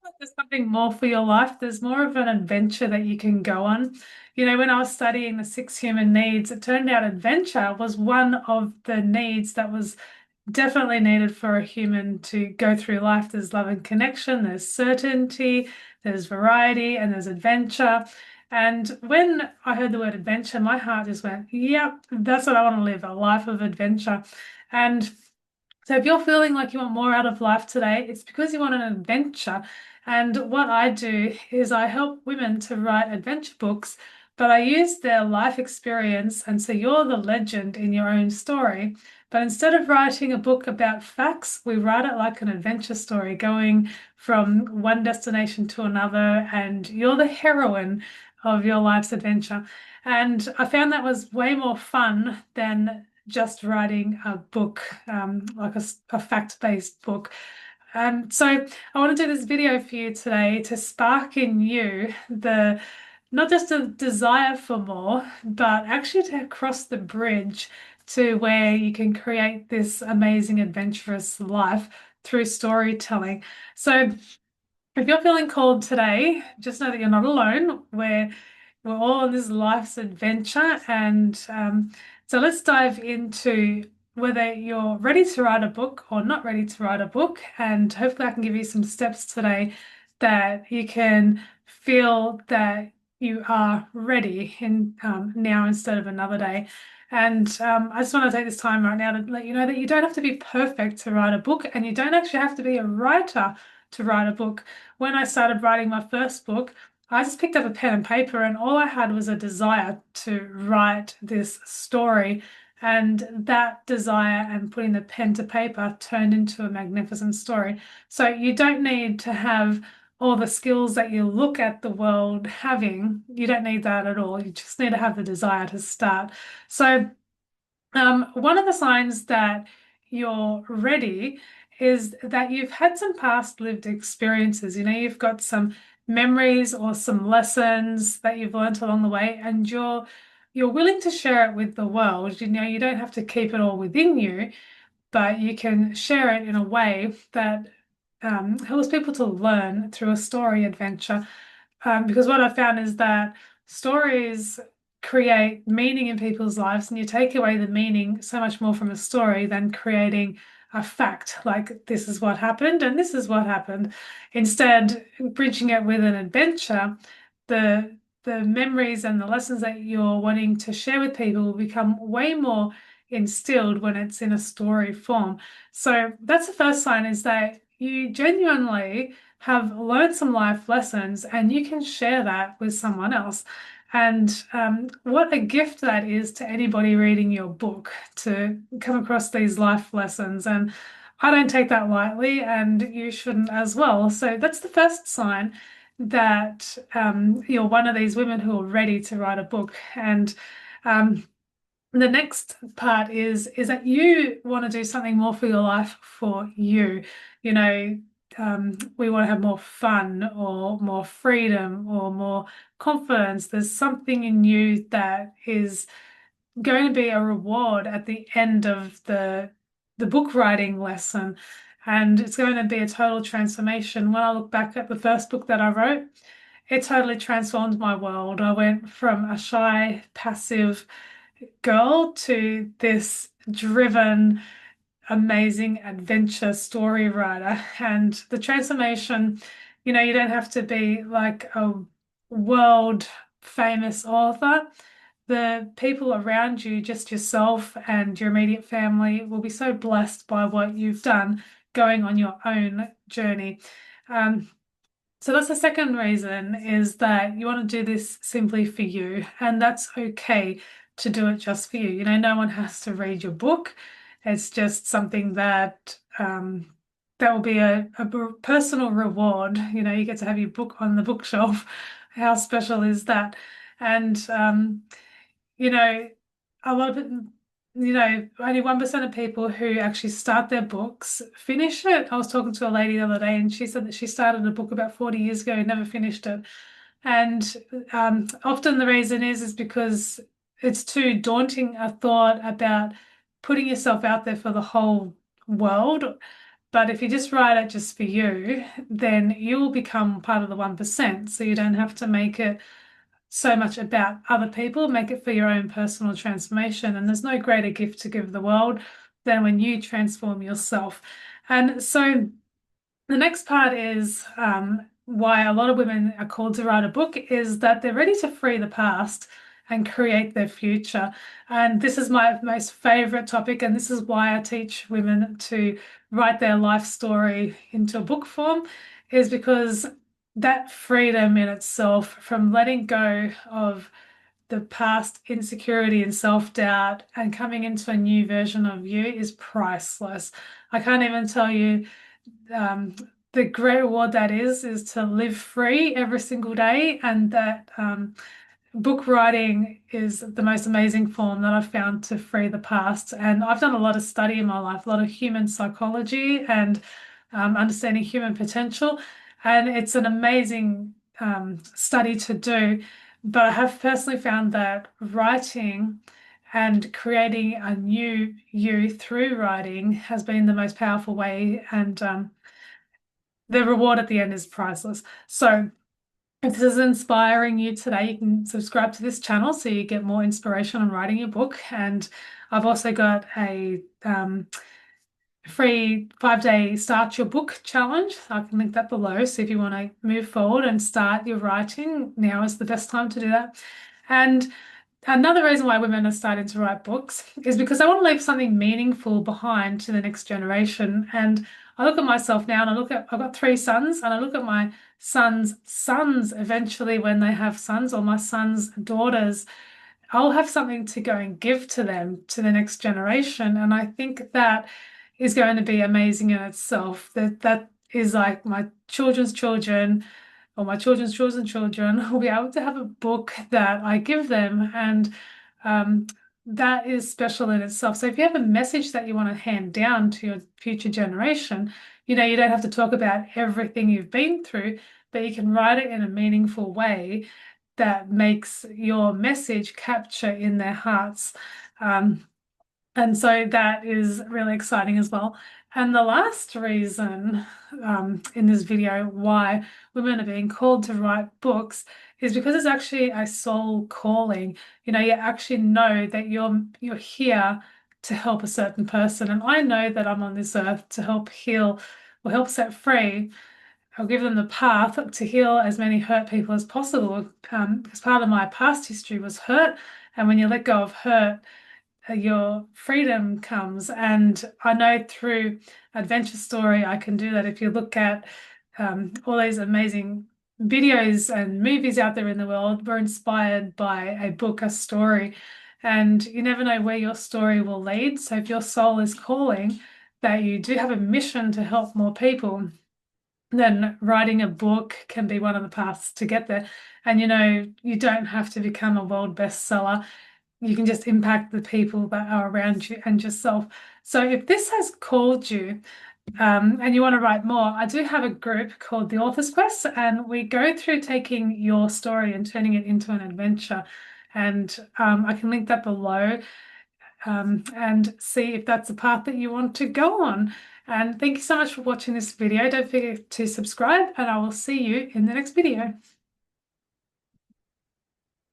like there's something more for your life. There's more of an adventure that you can go on. You know, when I was studying the six human needs, it turned out adventure was one of the needs that was definitely needed for a human to go through life. There's love and connection, there's certainty, there's variety, and there's adventure. And when I heard the word adventure, my heart just went, yep, that's what I want to live, a life of adventure. And so if you're feeling like you want more out of life today, it's because you want an adventure. And what I do is I help women to write adventure books, but I use their life experience. And so you're the legend in your own story. But instead of writing a book about facts, we write it like an adventure story, going from one destination to another, and you're the heroine of your life's adventure. And I found that was way more fun than just writing a book, like a fact-based book. So I want to do this video for you today to spark in you the not just a desire for more, but actually to cross the bridge to where you can create this amazing, adventurous life through storytelling. So if you're feeling called today, just know that you're not alone. We're all on this life's adventure, and so let's dive into whether you're ready to write a book or not ready to write a book, and hopefully I can give you some steps today that you can feel that you are ready in now instead of another day. And I just want to take this time right now to let you know that you don't have to be perfect to write a book, and you don't actually have to be a writer to write a book. When I started writing my first book, I just picked up a pen and paper, and all I had was a desire to write this story. And that desire and putting the pen to paper turned into a magnificent story. So you don't need to have all the skills that you look at the world having. You don't need that at all. You just need to have the desire to start. So one of the signs that you're ready is that you've had some past lived experiences. You know, you've got some memories or some lessons that you've learned along the way, and you're willing to share it with the world. You know, you don't have to keep it all within you, but you can share it in a way that helps people to learn through a story adventure. Because what I found is that stories create meaning in people's lives, and you take away the meaning so much more from a story than creating a fact like this is what happened and this is what happened. Instead, bridging it with an adventure, the memories and the lessons that you're wanting to share with people will become way more instilled when it's in a story form. So that's the first sign, is that you genuinely have learned some life lessons and you can share that with someone else. And what a gift that is to anybody reading your book to come across these life lessons. And I don't take that lightly, and you shouldn't as well. So that's the first sign that you're one of these women who are ready to write a book. And um, the next part is that you want to do something more for your life for you. You know, we want to have more fun or more freedom or more confidence. There's something in you that is going to be a reward at the end of the book writing lesson. And it's going to be a total transformation. When I look back at the first book that I wrote, it totally transformed my world. I went from a shy, passive girl to this driven, amazing adventure story writer. And the transformation, you know, you don't have to be like a world famous author. The people around you, just yourself and your immediate family, will be so blessed by what you've done going on your own journey. Um, so that's the second reason, is that you want to do this simply for you, and that's okay to do it just for you. You know, no one has to read your book. It's just something that that will be a personal reward. You know, you get to have your book on the bookshelf. How special is that? And you know, a lot of it, you know, only 1% of people who actually start their books finish it. I was talking to a lady the other day, and she said that she started a book about 40 years ago and never finished it. And often the reason is because it's too daunting a thought about putting yourself out there for the whole world. But if you just write it just for you, then you will become part of the 1%. So you don't have to make it so much about other people, make it for your own personal transformation. And there's no greater gift to give the world than when you transform yourself. And so the next part is why a lot of women are called to write a book is that they're ready to free the past and create their future. And this is my most favorite topic, and this is why I teach women to write their life story into a book form, is because that freedom in itself from letting go of the past insecurity and self-doubt and coming into a new version of you is priceless. I can't even tell you um, the great reward that is to live free every single day, and that book writing is the most amazing form that I've found to free the past. And I've done a lot of study in my life, a lot of human psychology and understanding human potential, and it's an amazing study to do. But I have personally found that writing and creating a new you through writing has been the most powerful way, and the reward at the end is priceless. So if this is inspiring you today, you can subscribe to this channel so you get more inspiration on writing your book. And I've also got a free 5-day start your book challenge. I can link that below. So if you want to move forward and start your writing, now is the best time to do that. And another reason why women are starting to write books is because I want to leave something meaningful behind to the next generation. And I look at myself now and I've got 3 sons, and I look at my sons' sons eventually when they have sons, or my sons' daughters. I'll have something to go and give to them, to the next generation. And I think that is going to be amazing in itself. That is like my children's children or my children's children's children will be able to have a book that I give them. And um, that is special in itself. So if you have a message that you want to hand down to your future generation, you know, you don't have to talk about everything you've been through, but you can write it in a meaningful way that makes your message capture in their hearts. And so that is really exciting as well. And the last reason in this video why women are being called to write books is because it's actually a soul calling. You know, you actually know that you're here to help a certain person. And I know that I'm on this earth to help heal or help set free. I'll give them the path to heal as many hurt people as possible. Because part of my past history was hurt. And when you let go of hurt, your freedom comes. And I know through Adventure Story, I can do that. If you look at all these amazing videos and movies out there in the world, we're inspired by a book, a story, and you never know where your story will lead. So if your soul is calling that you do have a mission to help more people, then writing a book can be one of the paths to get there. And you know, you don't have to become a world bestseller. You can just impact the people that are around you and yourself. So if this has called you and you want to write more, I do have a group called the Author's Quest, and we go through taking your story and turning it into an adventure. And I can link that below and see if that's a path that you want to go on. And thank you so much for watching this video. Don't forget to subscribe, and I will see you in the next video.